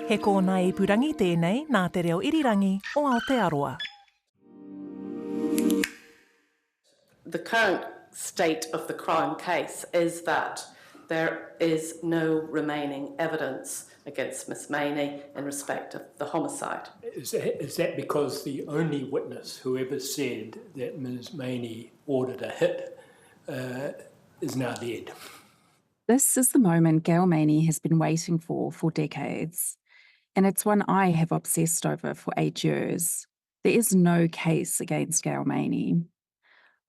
He kōna I purangi tēnei nā te reo irirangi o Aotearoa. The current state of the Crown case is that there is no remaining evidence against Miss Maney in respect of the homicide. Is that because the only witness who ever said that Ms. Maney ordered a hit is now dead? This is the moment Gail Maney has been waiting for decades, and it's one I have obsessed over for 8 years. There is no case against Gail Maney.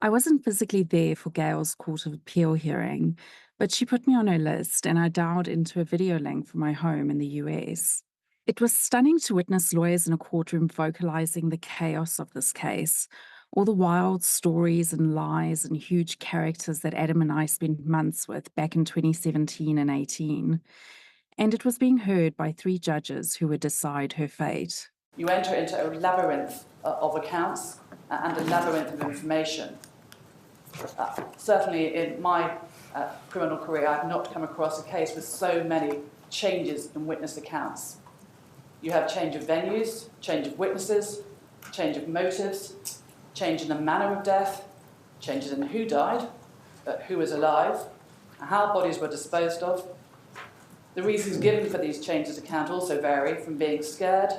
I wasn't physically there for Gail's Court of Appeal hearing, but she put me on her list and I dialed into a video link from my home in the US. It was stunning to witness lawyers in a courtroom vocalizing the chaos of this case, all the wild stories and lies and huge characters that Adam and I spent months with back in 2017 and 18. And it was being heard by 3 judges who would decide her fate. You enter into a labyrinth of accounts and a labyrinth of information. Certainly in my criminal career, I've not come across a case with so many changes in witness accounts. You have change of venues, change of witnesses, change of motives, change in the manner of death, changes in who died, who was alive, how bodies were disposed of. The reasons given for these changes account also vary from being scared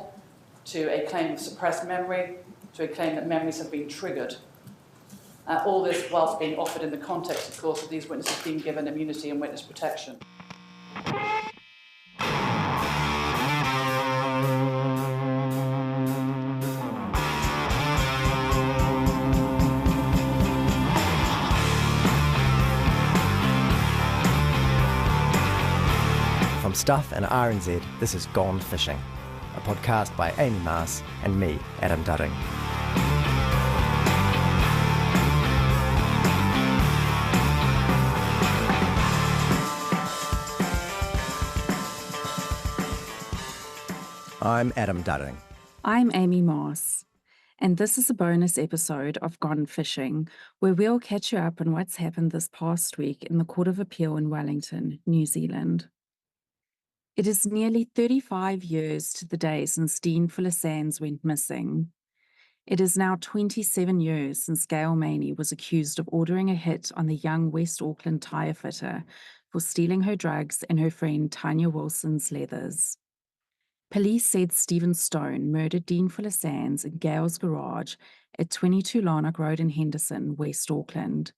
to a claim of suppressed memory to a claim that memories have been triggered. All this whilst being offered in the context, of course, of these witnesses being given immunity and witness protection. From Stuff and RNZ, this is Gone Fishing, a podcast by Amy Maas and me, Adam Dudding. I'm Adam Dudding. I'm Amy Maas, and this is a bonus episode of Gone Fishing, where we'll catch you up on what's happened this past week in the Court of Appeal in Wellington, New Zealand. It is nearly 35 years to the day since Deane Fuller-Sandys went missing. It is now 27 years since Gail Maney was accused of ordering a hit on the young West Auckland tyre fitter for stealing her drugs and her friend Tanya Wilson's leathers. Police said Stephen Stone murdered Deane Fuller-Sandys in Gail's garage at 22 Larnock Road in Henderson, West Auckland.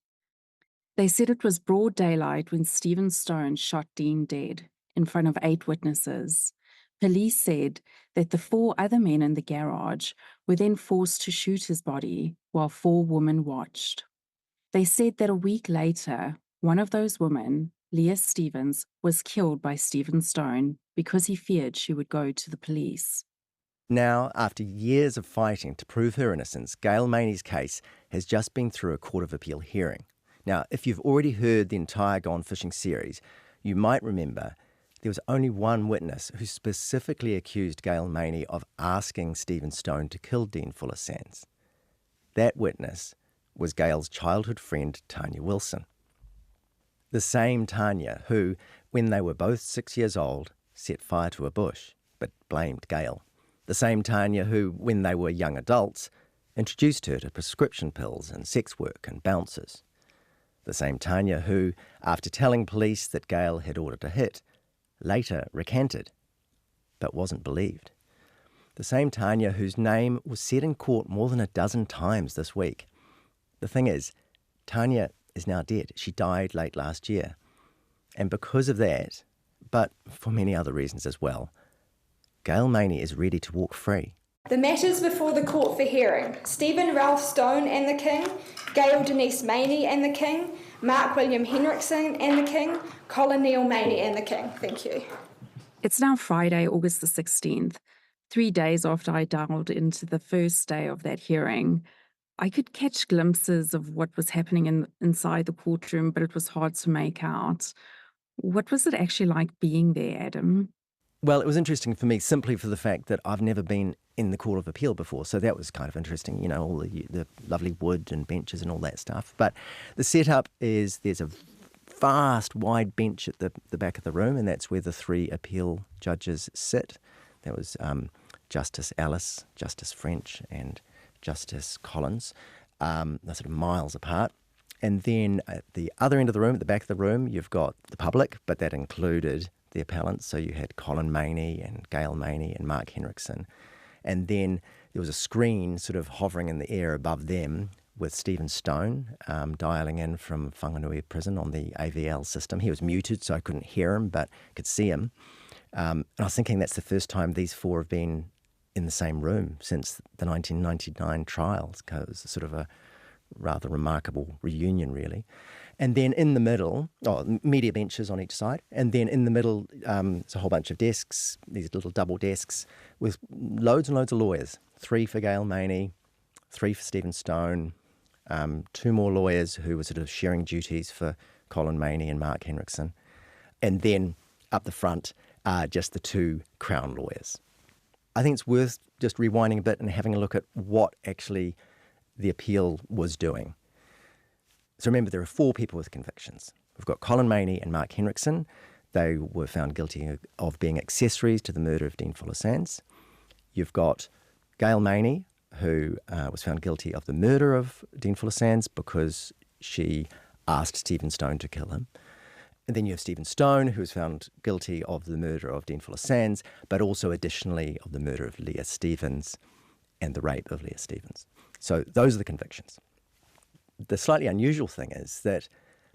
They said it was broad daylight when Stephen Stone shot Deane dead in front of 8 witnesses. Police said that the 4 other men in the garage were then forced to shoot his body while 4 women watched. They said that a week later, one of those women, Leah Stevens, was killed by Stephen Stone because he feared she would go to the police. Now, after years of fighting to prove her innocence, Gail Maney's case has just been through a Court of Appeal hearing. Now, if you've already heard the entire Gone Fishing series, you might remember there was only one witness who specifically accused Gail Maney of asking Stephen Stone to kill Deane Fuller-Sandys. That witness was Gail's childhood friend Tanya Wilson. The same Tanya who, when they were both 6 years old, set fire to a bush, but blamed Gail. The same Tanya who, when they were young adults, introduced her to prescription pills and sex work and bouncers. The same Tanya who, after telling police that Gail had ordered a hit, later recanted, but wasn't believed. The same Tanya whose name was said in court more than a dozen times this week. The thing is, Tanya is now dead. She died late last year. And because of that, but for many other reasons as well, Gail Maney is ready to walk free. The matters before the court for hearing: Stephen Ralph Stone and the King, Gail Denise Maney and the King, Mark William Henriksen and the King, Colin Neil Maney and the King. Thank you. It's now Friday, August the 16th, 3 days after I dialed into the first day of that hearing. I could catch glimpses of what was happening inside the courtroom, but it was hard to make out. What was it actually like being there, Adam? Well, it was interesting for me simply for the fact that I've never been in the Court of Appeal before, so that was kind of interesting, you know, all the lovely wood and benches and all that stuff. But the setup is there's a vast, wide bench at the back of the room, and that's where the 3 appeal judges sit. There was Justice Ellis, Justice French, and Justice Collins. They're sort of miles apart. And then at the other end of the room, at the back of the room, you've got the public, but that included the appellants. So you had Colin Maney and Gail Maney and Mark Henriksen. And then there was a screen sort of hovering in the air above them with Stephen Stone dialing in from Whanganui Prison on the AVL system. He was muted, so I couldn't hear him, but could see him. And I was thinking that's the first time these four have been in the same room since the 1999 trials, because it was sort of a rather remarkable reunion, really. And then in the middle, media benches on each side, and then in the middle, there's a whole bunch of desks, these little double desks with loads and loads of lawyers. 3 for Gail Maney, 3 for Stephen Stone, 2 more lawyers who were sort of sharing duties for Colin Maney and Mark Henriksen. And then up the front, just the 2 Crown lawyers. I think it's worth just rewinding a bit and having a look at what actually the appeal was doing. So remember, there are 4 people with convictions. We've got Colin Maney and Mark Henriksen. They were found guilty of being accessories to the murder of Deane Fuller-Sandys. You've got Gail Maney, who was found guilty of the murder of Deane Fuller-Sandys because she asked Stephen Stone to kill him. And then you have Stephen Stone, who was found guilty of the murder of Deane Fuller-Sandys, but also additionally of the murder of Leah Stevens and the rape of Leah Stevens. So those are the convictions. The slightly unusual thing is that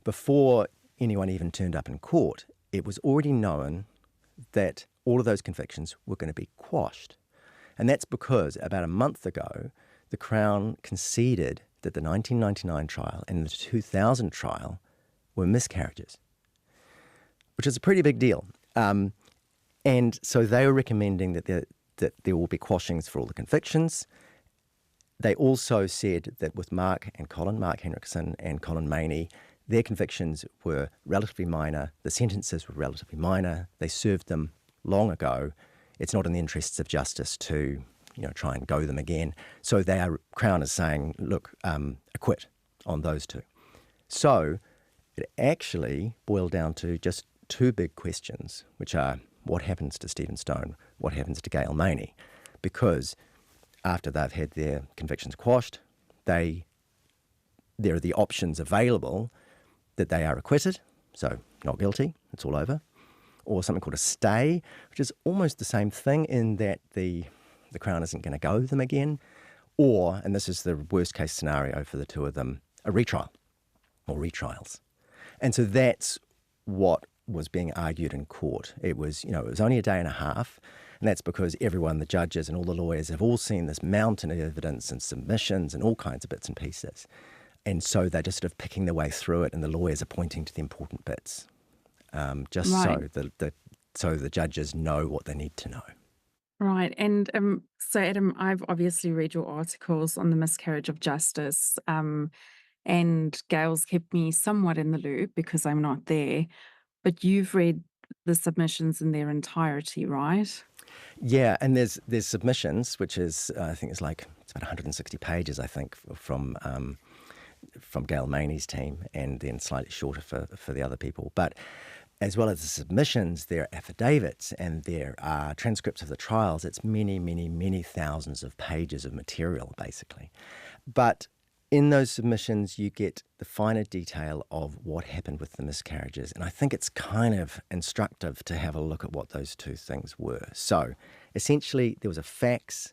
before anyone even turned up in court, it was already known that all of those convictions were going to be quashed. And that's because about a month ago, the Crown conceded that the 1999 trial and the 2000 trial were miscarriages, which is a pretty big deal. And so they were recommending that there will be quashings for all the convictions. They also said that with Mark Henriksen and Colin Maney, their convictions were relatively minor. The sentences were relatively minor. They served them long ago. It's not in the interests of justice to, try and go them again. So Crown is saying, look, acquit on those 2. So it actually boiled down to just 2 big questions, which are what happens to Stephen Stone, what happens to Gail Maney, because after they've had their convictions quashed, there are the options available that they are acquitted, so not guilty, it's all over, or something called a stay, which is almost the same thing in that the Crown isn't going to go them again, or, and this is the worst case scenario for the 2 of them, a retrial or retrials. And so that's what was being argued in court. It was only a day and a half, and that's because everyone, the judges and all the lawyers, have all seen this mountain of evidence and submissions and all kinds of bits and pieces. And so they're just sort of picking their way through it, and the lawyers are pointing to the important bits, just right. So the judges know what they need to know. Right. And so, Adam, I've obviously read your articles on the miscarriage of justice, and Gail's kept me somewhat in the loop because I'm not there. But you've read the submissions in their entirety, right? Yeah, and there's submissions, which is I think it's about 160 pages, I think, from Gail Maney's team, and then slightly shorter for the other people. But as well as the submissions, there are affidavits and there are transcripts of the trials. It's many, many, many thousands of pages of material, basically. But in those submissions, you get the finer detail of what happened with the miscarriages. And I think it's kind of instructive to have a look at what those 2 things were. So essentially, there was a fax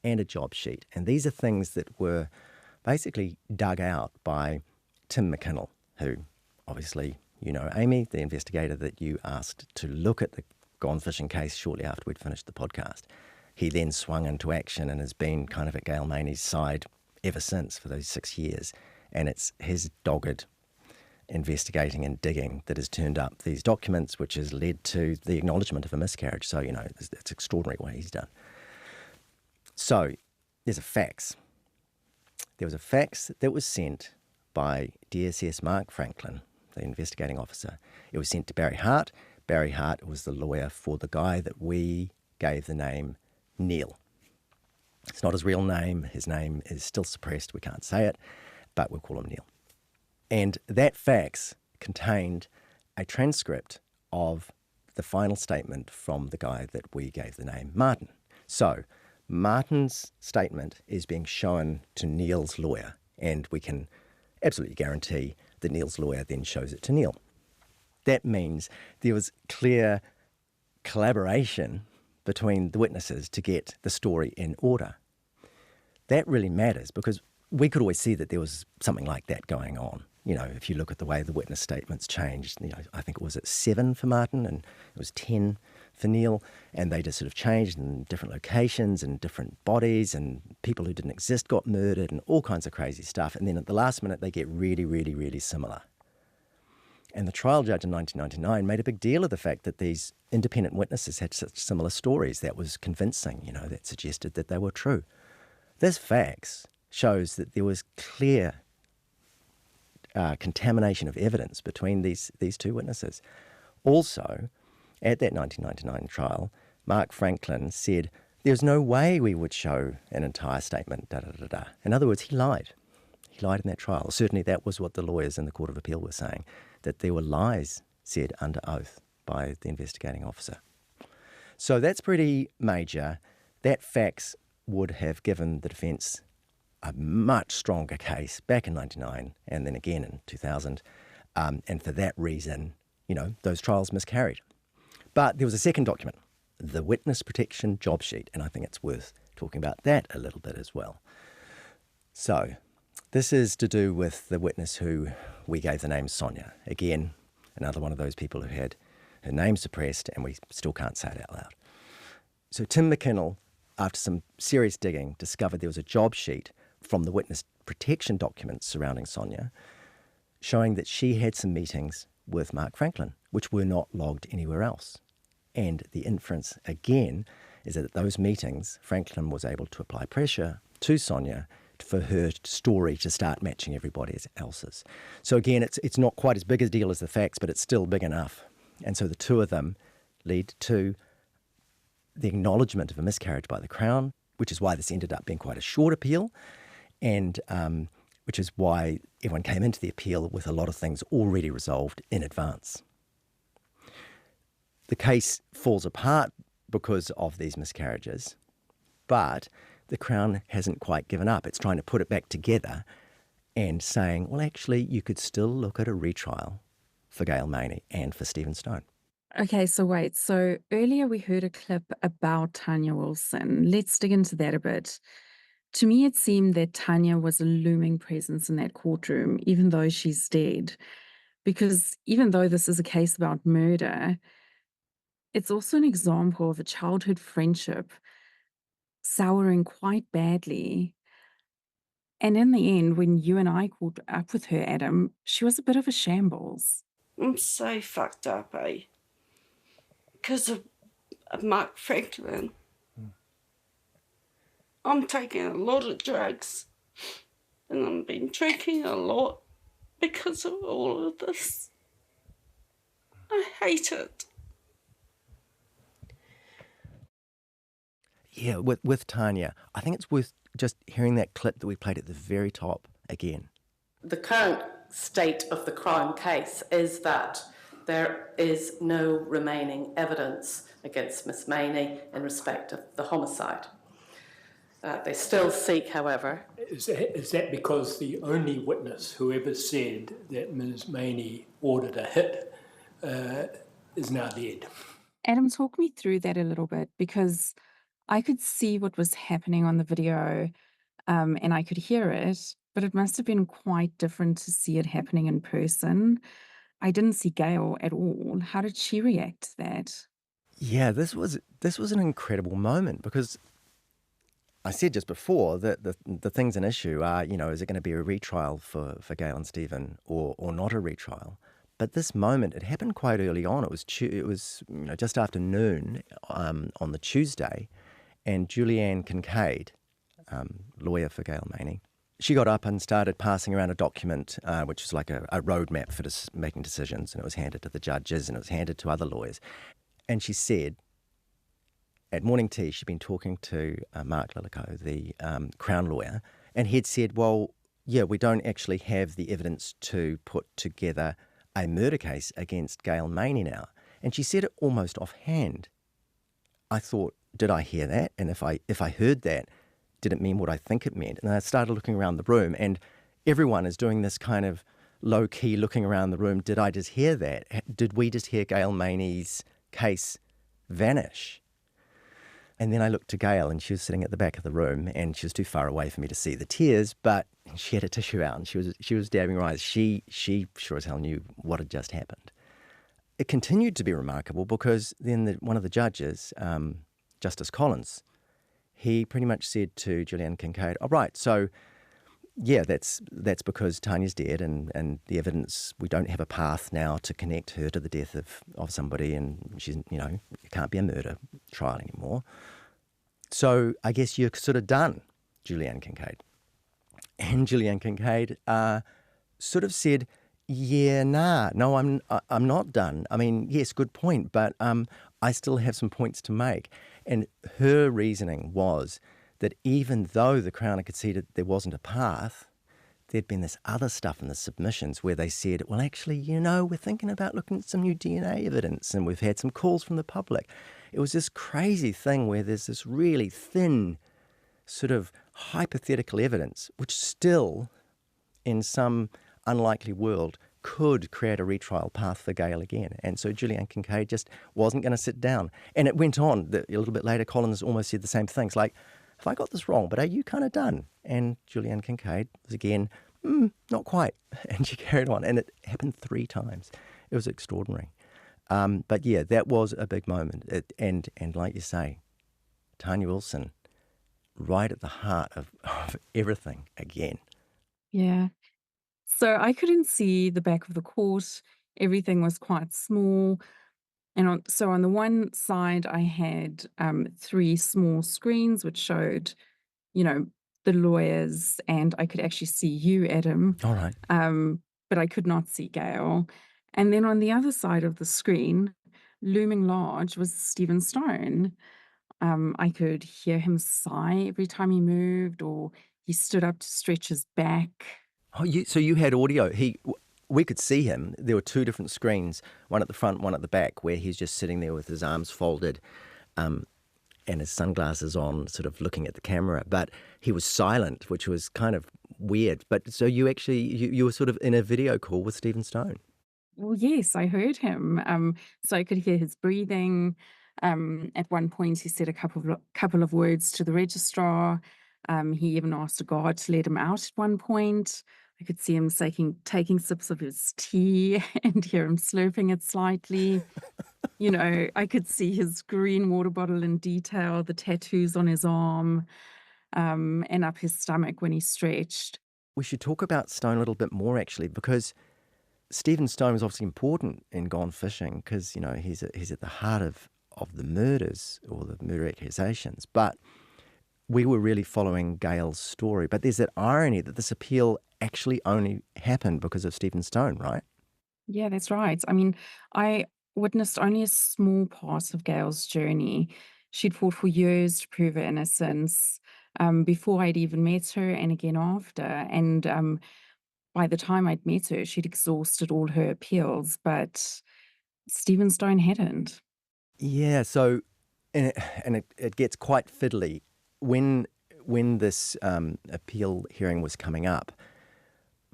and a job sheet. And these are things that were basically dug out by Tim McKinnell, who obviously, Amy, the investigator that you asked to look at the Gone Fishing case shortly after we'd finished the podcast. He then swung into action and has been kind of at Gail Maney's side ever since for those 6 years. And it's his dogged investigating and digging that has turned up these documents, which has led to the acknowledgement of a miscarriage. So, it's extraordinary what he's done. So there's a fax. There was a fax that was sent by DSS Mark Franklin, the investigating officer. It was sent to Barry Hart. Barry Hart was the lawyer for the guy that we gave the name Neil. It's not his real name. His name is still suppressed. We can't say it, but we'll call him Neil. And that fax contained a transcript of the final statement from the guy that we gave the name Martin. So Martin's statement is being shown to Neil's lawyer, and we can absolutely guarantee that Neil's lawyer then shows it to Neil. That means there was clear collaboration between the witnesses to get the story in order. That really matters because we could always see that there was something like that going on. You know, if you look at the way the witness statements changed, you know, I think it was at 7 for Martin and it was 10 for Neil, and they just sort of changed in different locations and different bodies, and people who didn't exist got murdered and all kinds of crazy stuff. And then at the last minute, they get really, really, really similar. And the trial judge in 1999 made a big deal of the fact that these independent witnesses had such similar stories. That was convincing, you know, that suggested that they were true. This facts shows that there was clear contamination of evidence between these two witnesses. Also, at that 1999 trial, Mark Franklin said, "There's no way we would show an entire statement, da-da-da-da." In other words, he lied. He lied in that trial. Certainly that was what the lawyers in the Court of Appeal were saying, that there were lies said under oath by the investigating officer. So that's pretty major. That facts would have given the defence a much stronger case back in 1999 and then again in 2000. And for that reason, you know, those trials miscarried. But there was a second document, the Witness Protection Job Sheet, and I think it's worth talking about that a little bit as well. So this is to do with the witness who we gave the name Sonia. Again, another one of those people who had her name suppressed, and we still can't say it out loud. So Tim McKinnell, after some serious digging, discovered there was a job sheet from the witness protection documents surrounding Sonia, showing that she had some meetings with Mark Franklin, which were not logged anywhere else. And the inference, again, is that at those meetings, Franklin was able to apply pressure to Sonia for her story to start matching everybody else's. So again, it's not quite as big a deal as the facts, but it's still big enough. And so the two of them lead to the acknowledgement of a miscarriage by the Crown, which is why this ended up being quite a short appeal, and which is why everyone came into the appeal with a lot of things already resolved in advance. The case falls apart because of these miscarriages, but the Crown hasn't quite given up. It's trying to put it back together and saying, well, actually, you could still look at a retrial for Gail Maney and for Stephen Stone. Okay, so wait. So earlier we heard a clip about Tanya Wilson. Let's dig into that a bit. To me, it seemed that Tanya was a looming presence in that courtroom, even though she's dead. Because even though this is a case about murder, it's also an example of a childhood friendship souring quite badly. And in the end, when you and I caught up with her, Adam, she was a bit of a shambles. I'm so fucked up, eh? Because of Mark Franklin. I'm taking a lot of drugs and I've been drinking a lot because of all of this. I hate it. Yeah, with Tanya, I think it's worth just hearing that clip that we played at the very top again. The current state of the Crown case is that there is no remaining evidence against Miss Maney in respect of the homicide. They still seek, however... Is that because the only witness who ever said that Ms. Maney ordered a hit is now dead? Adam, talk me through that a little bit, because I could see what was happening on the video and I could hear it, but it must have been quite different to see it happening in person. I didn't see Gail at all. How did she react to that? Yeah, this was an incredible moment, because I said just before that the things in issue are, you know, is it going to be a retrial for Gail and Stephen or not a retrial? But this moment, it happened quite early on. It was you know, just after noon on the Tuesday, and Julianne Kincaid, lawyer for Gail Maney, she got up and started passing around a document which was like a roadmap for making decisions, and it was handed to the judges and it was handed to other lawyers. And she said, at morning tea, she'd been talking to Mark Lillico, the Crown lawyer, and he'd said, well, yeah, we don't actually have the evidence to put together a murder case against Gail Maney now. And she said it almost offhand. I thought, did I hear that? And if I heard that, did it mean what I think it meant? And I started looking around the room, and everyone is doing this kind of low-key looking around the room. Did I just hear that? Did we just hear Gail Maney's case vanish? And then I looked to Gail, and she was sitting at the back of the room, and she was too far away for me to see the tears, but she had a tissue out, and she was dabbing her eyes. She sure as hell knew what had just happened. It continued to be remarkable because then one of the judges, Justice Collins, he pretty much said to Julianne Kincaid, "Oh, right, so yeah, that's because Tanya's dead, and the evidence, we don't have a path now to connect her to the death of somebody, and she's, it can't be a murder trial anymore. So I guess you're sort of done, Julianne Kincaid." And Julianne Kincaid sort of said, "Yeah, no, I'm not done. I mean, yes, good point, but I still have some points to make." And her reasoning was that even though the Crown had conceded there wasn't a path, there'd been this other stuff in the submissions where they said, well, actually, we're thinking about looking at some new DNA evidence, and we've had some calls from the public. It was this crazy thing where there's this really thin sort of hypothetical evidence, which still, in some unlikely world, could create a retrial path for Gail again. And so Julianne Kincaid just wasn't going to sit down. And it went on. A little bit later, Collins almost said the same things, like, have I got this wrong, but are you kind of done? And Julianne Kincaid was again, not quite. And she carried on. And it happened 3 times. It was extraordinary. But yeah, that was a big moment. And like you say, Tanya Wilson, right at the heart of everything again. Yeah. So I couldn't see the back of the court. Everything was quite small. And on the one side, I had 3 small screens which showed, the lawyers, and I could actually see you, Adam. All right. But I could not see Gail. And then on the other side of the screen, looming large, was Stephen Stone. I could hear him sigh every time he moved, or he stood up to stretch his back. Oh, so you had audio. We could see him. There were 2 different screens, one at the front, one at the back, where he's just sitting there with his arms folded and his sunglasses on, sort of looking at the camera. But he was silent, which was kind of weird. But so you actually, you were sort of in a video call with Stephen Stone. Well, yes, I heard him. So I could hear his breathing. At one point, he said a couple of words to the registrar. He even asked a guard to let him out at one point. I could see him taking sips of his tea and hear him slurping it slightly. I could see his green water bottle in detail, the tattoos on his arm, and up his stomach when he stretched. We should talk about Stone a little bit more, actually, because Stephen Stone was obviously important in Gone Fishing because, he's at the heart of the murders or the murder accusations. But we were really following Gail's story. But there's that irony that this appeal actually only happened because of Stephen Stone, right? Yeah, that's right. I mean, I witnessed only a small part of Gail's journey. She'd fought for years to prove her innocence, before I'd even met her, and again after. And by the time I'd met her, she'd exhausted all her appeals, but Stephen Stone hadn't. Yeah, so, and it gets quite fiddly. When this appeal hearing was coming up,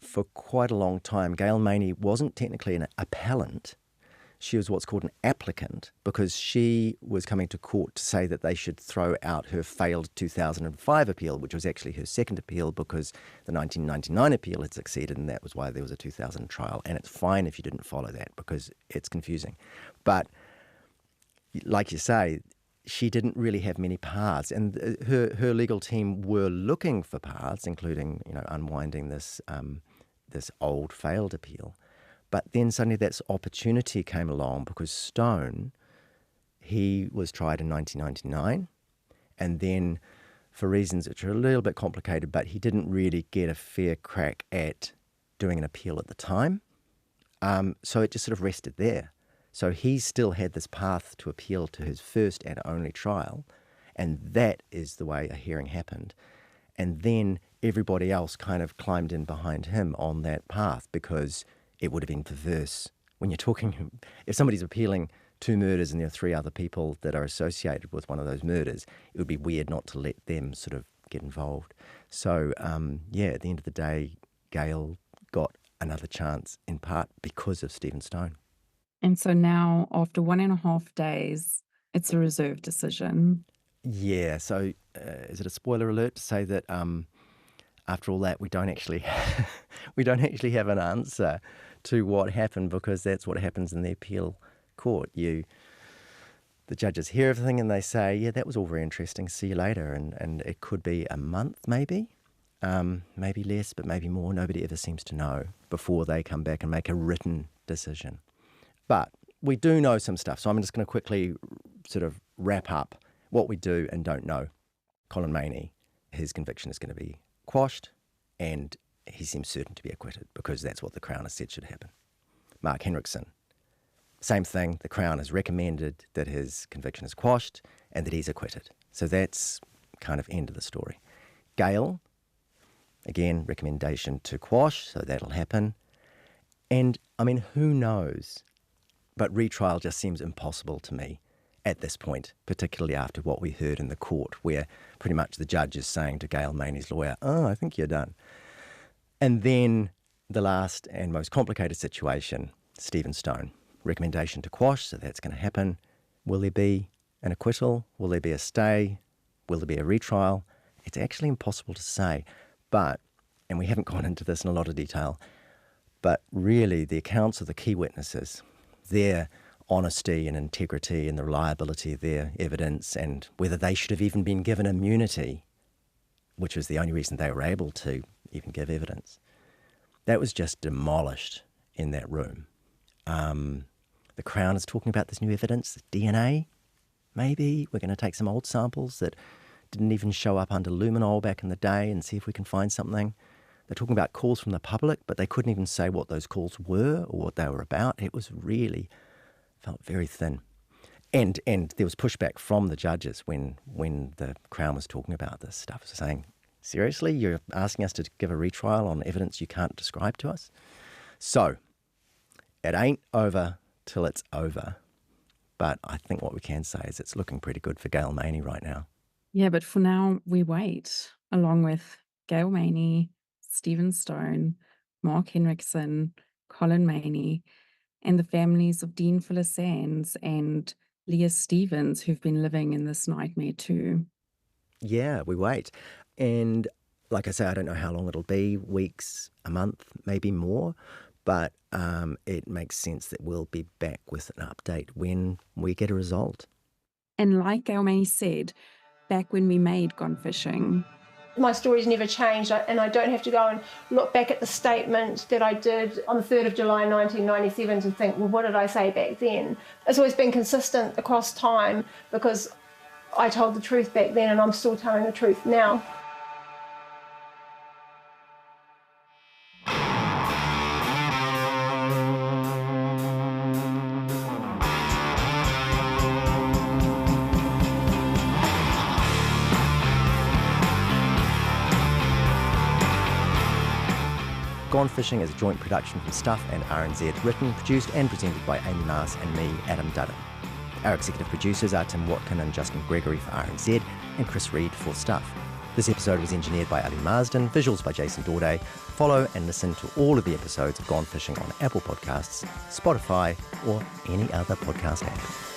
for quite a long time, Gail Maney wasn't technically an appellant. She was what's called an applicant because she was coming to court to say that they should throw out her failed 2005 appeal, which was actually her second appeal because the 1999 appeal had succeeded, and that was why there was a 2000 trial. And it's fine if you didn't follow that because it's confusing. But like you say, she didn't really have many paths, and her legal team were looking for paths, including unwinding this old failed appeal. But then suddenly that opportunity came along because Stone, he was tried in 1999, and then for reasons which are a little bit complicated, but he didn't really get a fair crack at doing an appeal at the time. So it just sort of rested there. So he still had this path to appeal to his first and only trial, and that is the way a hearing happened. And then everybody else kind of climbed in behind him on that path because it would have been perverse. When you're talking, if somebody's appealing 2 murders and there are 3 other people that are associated with one of those murders, it would be weird not to let them sort of get involved. So, at the end of the day, Gail got another chance in part because of Stephen Stone. And so now, after 1.5 days, it's a reserved decision. Yeah, so is it a spoiler alert to say that after all that, we don't actually have an answer to what happened, because that's what happens in the appeal court. The judges hear everything and they say, yeah, that was all very interesting, see you later. And it could be a month maybe less, but maybe more. Nobody ever seems to know before they come back and make a written decision. But we do know some stuff, so I'm just going to quickly sort of wrap up what we do and don't know. Colin Maney, his conviction is going to be quashed, and he seems certain to be acquitted because that's what the Crown has said should happen. Mark Henriksen, same thing. The Crown has recommended that his conviction is quashed and that he's acquitted. So that's kind of end of the story. Gail, again, recommendation to quash, so that'll happen. And, I mean, who knows? But retrial just seems impossible to me at this point, particularly after what we heard in the court, where pretty much the judge is saying to Gail Maney's lawyer, oh, I think you're done. And then the last and most complicated situation, Stephen Stone. Recommendation to quash, so that's going to happen. Will there be an acquittal? Will there be a stay? Will there be a retrial? It's actually impossible to say. But, and we haven't gone into this in a lot of detail, but really the accounts of the key witnesses, their honesty and integrity and the reliability of their evidence, and whether they should have even been given immunity, which was the only reason they were able to even give evidence, that was just demolished in that room. The Crown is talking about this new evidence, DNA, maybe. We're going to take some old samples that didn't even show up under luminol back in the day and see if we can find something. They're talking about calls from the public, but they couldn't even say what those calls were or what they were about. It was really, felt very thin. And there was pushback from the judges when the Crown was talking about this stuff, saying, seriously, you're asking us to give a retrial on evidence you can't describe to us? So, it ain't over till it's over. But I think what we can say is it's looking pretty good for Gail Maney right now. Yeah, but for now, we wait, along with Gail Maney, Stephen Stone, Mark Henriksen, Colin Maney, and the families of Deane Fuller-Sandys and Leah Stevens, who've been living in this nightmare too. Yeah, we wait. And like I say, I don't know how long it'll be, weeks, a month, maybe more. But it makes sense that we'll be back with an update when we get a result. And like Gail Maney said, back when we made Gone Fishing, my story's never changed, and I don't have to go and look back at the statement that I did on the 3rd of July 1997 to think, well, what did I say back then? It's always been consistent across time because I told the truth back then and I'm still telling the truth now. Gone Fishing is a joint production from Stuff and RNZ, written, produced and presented by Amy Mars and me, Adam Dudden. Our executive producers are Tim Watkin and Justin Gregory for RNZ and Chris Reed for Stuff. This episode was engineered by Ali Marsden, visuals by Jason Dorday. Follow and listen to all of the episodes of Gone Fishing on Apple Podcasts, Spotify or any other podcast app.